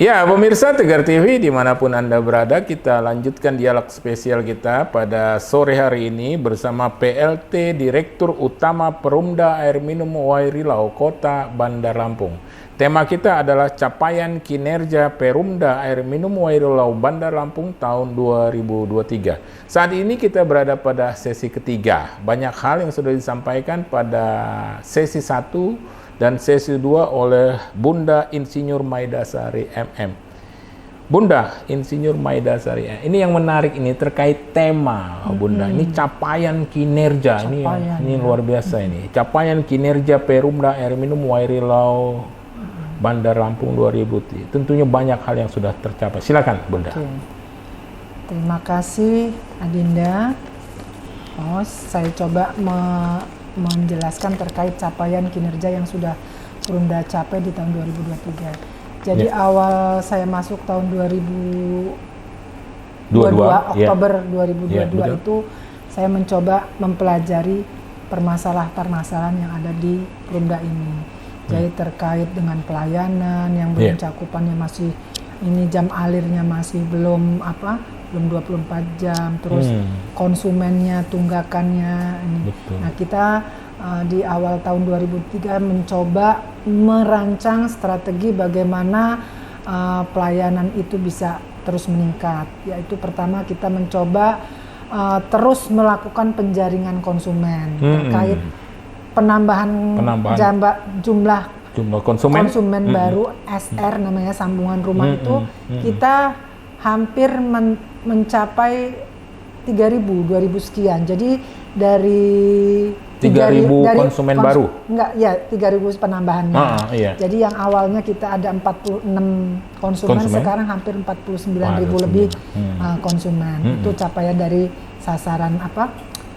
Ya, pemirsa Tegar TV dimanapun Anda berada, kita lanjutkan dialog spesial kita pada sore hari ini bersama PLT Direktur Utama Perumda Air Minum Wairilau Kota Bandar Lampung. Tema kita adalah capaian kinerja Perumda Air Minum Wairilau Bandar Lampung tahun 2023. Saat ini kita berada pada sesi ketiga. Banyak hal yang sudah disampaikan pada sesi 1 dan sesi 2 oleh Bunda Insinyur Maidasari MM. Bunda Insinyur Maidasari, ini yang menarik ini terkait tema Bunda. Ini capaian kinerja, ini luar biasa ini. Capaian kinerja Perumda Air Minum Wairilau Bandar Lampung 2000. Tentunya banyak hal yang sudah tercapai. Silakan Bunda. Oke. Terima kasih Adinda. Saya coba menjelaskan terkait capaian kinerja yang sudah Perumda capai di tahun 2023. Jadi awal saya masuk tahun 2022 Oktober 2022 itu saya mencoba mempelajari permasalahan-permasalahan yang ada di Perumda ini. Jadi terkait dengan pelayanan yang belum cakupannya masih ini jam alirnya masih belum 24 jam, terus konsumennya, tunggakannya ini. Betul. Nah, kita di awal tahun 2003 mencoba merancang strategi bagaimana pelayanan itu bisa terus meningkat. Yaitu pertama kita mencoba terus melakukan penjaringan konsumen terkait penambahan jumlah konsumen baru SR namanya sambungan rumah itu kita hampir mencapai 2.000 sekian. Jadi dari 3.000 konsumen baru? Enggak, ya 3.000 penambahannya. Jadi yang awalnya kita ada 46 konsumen. Sekarang hampir 49.000 lebih konsumen. Itu capaian dari sasaran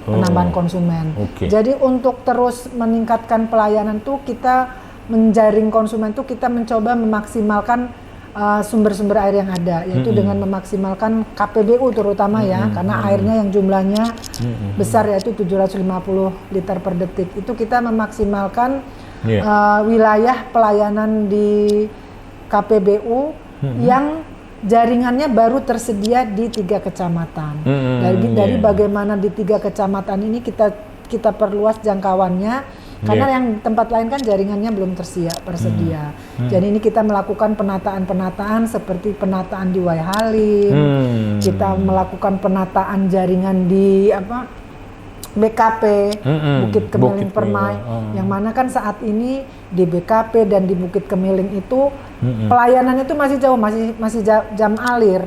penambahan konsumen. Jadi untuk terus meningkatkan pelayanan tuh kita menjaring konsumen tuh kita mencoba memaksimalkan sumber-sumber air yang ada, yaitu dengan memaksimalkan KPBU terutama karena airnya yang jumlahnya besar yaitu 750 liter per detik. Itu kita memaksimalkan wilayah pelayanan di KPBU yang jaringannya baru tersedia di 3 kecamatan. Dari bagaimana di 3 kecamatan ini kita perluas jangkauannya. Karena yang tempat lain kan jaringannya belum tersedia. Jadi ini kita melakukan penataan seperti penataan di Waihalim, kita melakukan penataan jaringan di BKP, Bukit Kemiling Permai, yang mana kan saat ini di BKP dan di Bukit Kemiling itu pelayanan itu masih jauh, masih jam alir,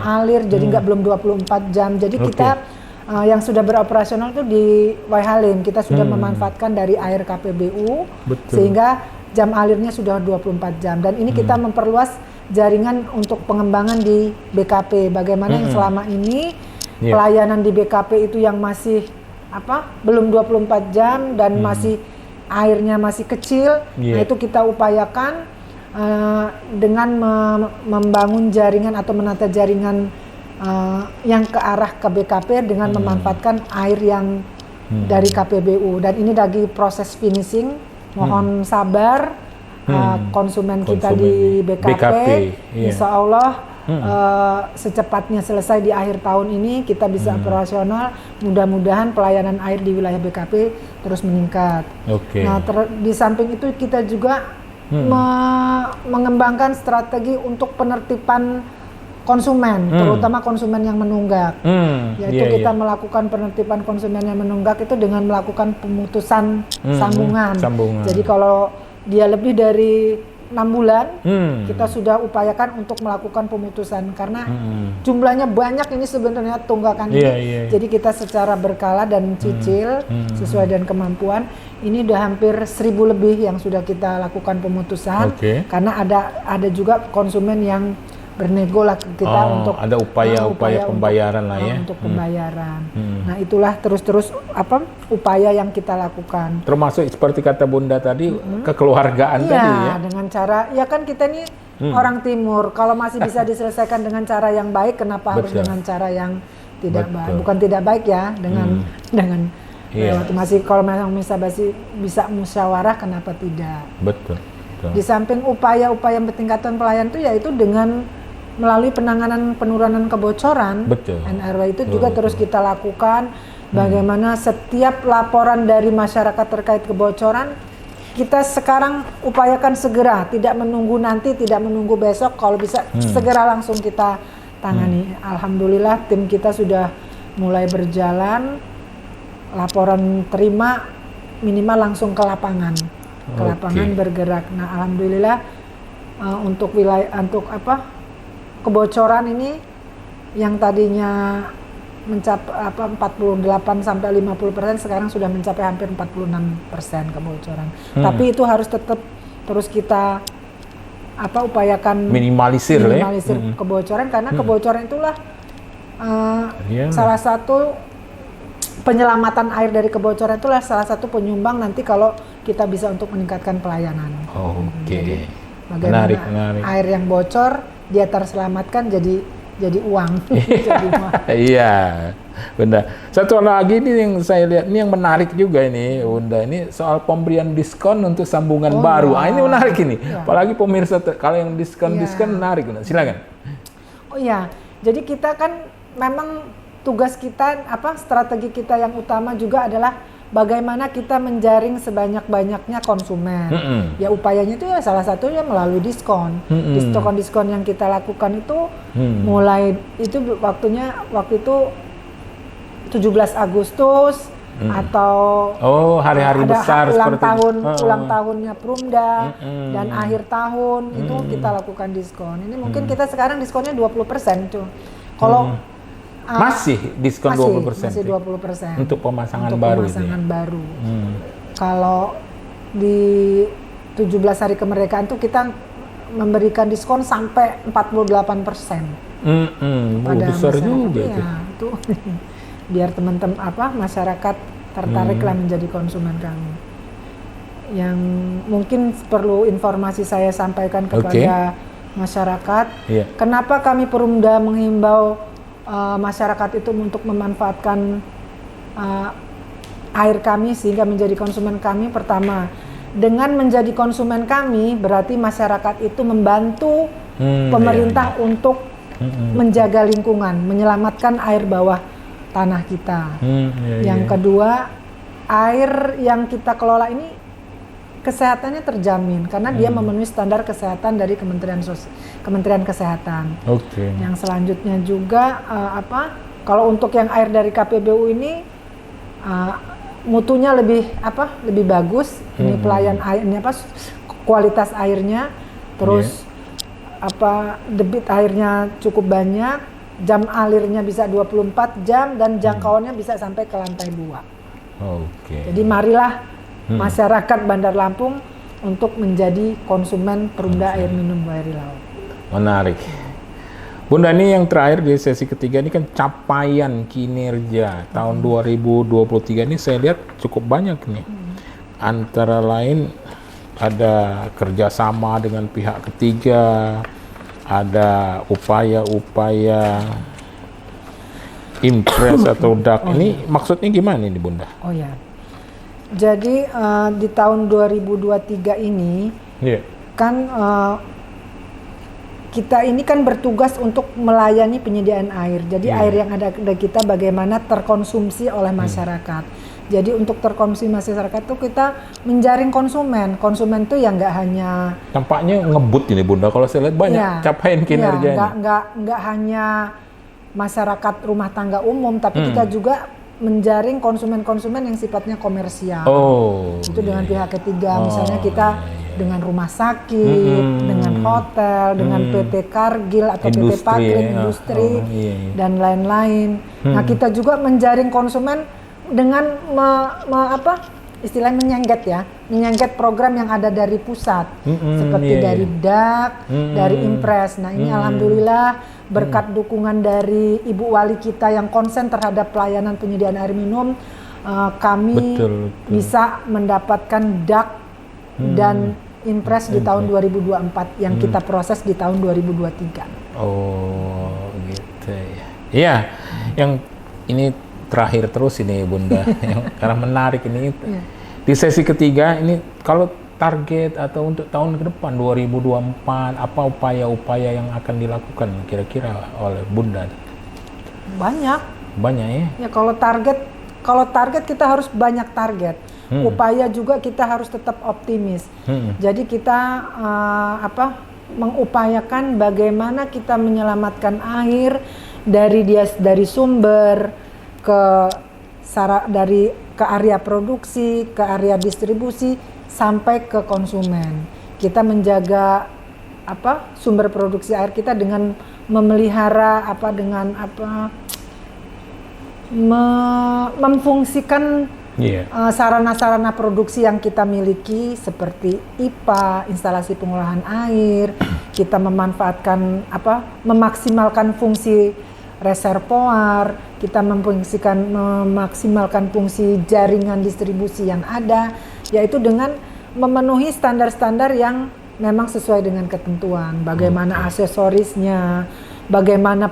alir, jadi belum 24 jam. Jadi kita yang sudah beroperasional itu di Waihalim, kita sudah memanfaatkan dari air KPBU sehingga jam alirnya sudah 24 jam dan ini kita memperluas jaringan untuk pengembangan di BKP. Bagaimana yang selama ini pelayanan di BKP itu yang masih belum 24 jam dan masih airnya masih kecil. Nah, itu kita upayakan dengan membangun jaringan atau menata jaringan yang ke arah ke BKP dengan memanfaatkan air yang dari KPBU, dan ini lagi proses finishing. Mohon sabar konsumen kita di BKP. Insya Allah secepatnya selesai di akhir tahun ini kita bisa operasional. Mudah-mudahan pelayanan air di wilayah BKP terus meningkat. Nah, di samping itu kita juga mengembangkan strategi untuk penertiban konsumen, terutama konsumen yang menunggak. Yaitu kita melakukan penertiban konsumen yang menunggak itu dengan melakukan pemutusan sambungan. Jadi kalau dia lebih dari 6 bulan, kita sudah upayakan untuk melakukan pemutusan karena jumlahnya banyak ini sebenarnya tunggakan ini. Jadi kita secara berkala dan cicil sesuai dengan kemampuan. Ini udah hampir 1.000 lebih yang sudah kita lakukan pemutusan. Karena ada juga konsumen yang bernego lah kita untuk ada upaya pembayaran lah ya. Untuk pembayaran. Nah, itulah terus upaya yang kita lakukan. Termasuk seperti kata Bunda tadi kekeluargaan tadi ya. Dengan cara kan kita ini orang timur, kalau masih bisa diselesaikan dengan cara yang baik, kenapa harus dengan cara yang tidak baik? Bukan tidak baik ya, dengan masih kalau memang bisa musyawarah, kenapa tidak? Betul. betul. Di samping upaya-upaya peningkatan pelayanan itu yaitu dengan melalui penanganan penurunan kebocoran, betul. NRW itu juga terus kita lakukan. Bagaimana setiap laporan dari masyarakat terkait kebocoran, kita sekarang upayakan segera, tidak menunggu nanti, tidak menunggu besok, kalau bisa segera langsung kita tangani. Alhamdulillah tim kita sudah mulai berjalan, laporan terima minimal langsung ke lapangan, bergerak. Nah alhamdulillah untuk kebocoran ini yang tadinya mencapai 48 sampai 50% sekarang sudah mencapai hampir 46% kebocoran. Tapi itu harus tetap terus kita upayakan minimalisir kebocoran, karena kebocoran itulah salah satu penyelamatan air dari kebocoran, itulah salah satu penyumbang nanti kalau kita bisa untuk meningkatkan pelayanan. Jadi bagaimana menarik. Air yang bocor dia terselamatkan jadi uang. Iya, Bunda. Satu lagi ini yang saya lihat ini yang menarik juga ini, Bunda. Ini soal pemberian diskon untuk sambungan baru. Ini menarik ini. Apalagi pemirsa kalau yang diskon menarik, Bunda. Silakan. Oh iya, jadi kita kan memang tugas kita strategi kita yang utama juga adalah bagaimana kita menjaring sebanyak-banyaknya konsumen. Ya upayanya itu ya salah satunya melalui diskon. Diskon yang kita lakukan itu mulai itu waktu itu 17 Agustus atau hari-hari besar ulang tahunnya Perumda dan akhir tahun itu kita lakukan diskon. Ini mungkin kita sekarang diskonnya 20% tuh. Kalau masih diskon 20%? Masih 20%. Untuk pemasangan baru. Kalau di 17 hari kemerdekaan tuh kita memberikan diskon sampai 48%. Besar juga itu. Tuh. Biar teman-teman masyarakat tertariklah menjadi konsumen kami. Yang mungkin perlu informasi saya sampaikan kepada masyarakat. Kenapa kami Perumda menghimbau masyarakat itu untuk memanfaatkan air kami sehingga menjadi konsumen kami? Pertama, dengan menjadi konsumen kami berarti masyarakat itu membantu pemerintah untuk menjaga lingkungan, menyelamatkan air bawah tanah kita. Yang kedua, air yang kita kelola ini kesehatannya terjamin karena dia memenuhi standar kesehatan dari Kementerian Kesehatan. Yang selanjutnya juga kalau untuk yang air dari KPBU ini mutunya lebih bagus. Ini pelayan airnya kualitas airnya, terus debit airnya cukup banyak, jam alirnya bisa 24 jam dan jangkauannya bisa sampai ke lantai 2. Jadi marilah masyarakat Bandar Lampung untuk menjadi konsumen Perumda Air Minum Wairi Laut. Menarik. Bunda, ini yang terakhir di sesi ketiga ini kan capaian kinerja tahun 2023 ini saya lihat cukup banyak nih. Antara lain ada kerjasama dengan pihak ketiga, ada upaya-upaya impres atau DAK. Ini maksudnya gimana ini, Bunda? Jadi di tahun 2023 ini kan kita ini kan bertugas untuk melayani penyediaan air. Jadi air yang ada kita bagaimana terkonsumsi oleh masyarakat. Jadi untuk terkonsumsi masyarakat itu kita menjaring konsumen. Konsumen itu yang nggak hanya tampaknya ngebut ini, Bunda. Kalau saya lihat banyak capaian kinerja ini. Nggak hanya masyarakat rumah tangga umum, tapi kita juga menjaring konsumen-konsumen yang sifatnya komersial. Itu dengan pihak ketiga, misalnya kita dengan rumah sakit, dengan hotel, dengan PT Kargil atau PT Pagrin, industri dan lain-lain. Nah, kita juga menjaring konsumen dengan istilahnya menyengket program yang ada dari pusat, seperti dari DAK, dari Impres. Nah, ini alhamdulillah berkat dukungan dari Ibu Wali kita yang konsen terhadap pelayanan penyediaan air minum, kami bisa mendapatkan DAK dan Impres di tahun 2024 yang kita proses di tahun 2023. Gitu ya. Iya, yang ini terakhir terus ini, Bunda, yang karena menarik ini. Di sesi ketiga ini kalau target atau untuk tahun ke depan 2024, apa upaya-upaya yang akan dilakukan kira-kira oleh Bunda? Banyak ya. Ya kalau target kita harus banyak target. Upaya juga kita harus tetap optimis. Jadi kita mengupayakan bagaimana kita menyelamatkan air dari sumber ke area produksi, ke area distribusi sampai ke konsumen. Kita menjaga sumber produksi air kita dengan memelihara memfungsikan sarana-sarana produksi yang kita miliki seperti IPA, instalasi pengolahan air. Kita memaksimalkan fungsi reservoir, kita memaksimalkan fungsi jaringan distribusi yang ada, yaitu dengan memenuhi standar-standar yang memang sesuai dengan ketentuan. Bagaimana aksesorisnya, bagaimana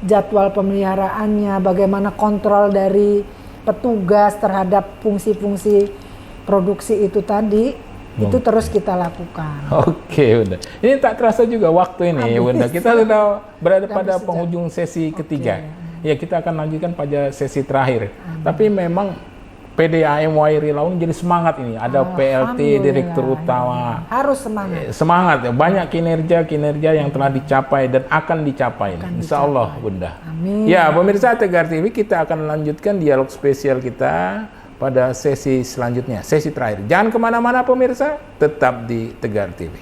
jadwal pemeliharaannya, bagaimana kontrol dari petugas terhadap fungsi-fungsi produksi itu tadi, itu terus kita lakukan. Oke, Bunda. Ini tak terasa juga waktu ini, Bunda. Kita sudah berada pada penghujung sesi ketiga. Ya, kita akan lanjutkan pada sesi terakhir. Tapi memang PDAM Wairi Laung jadi semangat ini. Ada PLT Direktur Utama. Harus semangat. Semangat ya. Banyak kinerja yang telah dicapai dan akan dicapai. Insya Allah, Bunda. Amin. Ya, pemirsa Tegar TV, kita akan lanjutkan dialog spesial kita pada sesi selanjutnya, sesi terakhir. Jangan kemana-mana pemirsa, tetap di Tegar TV.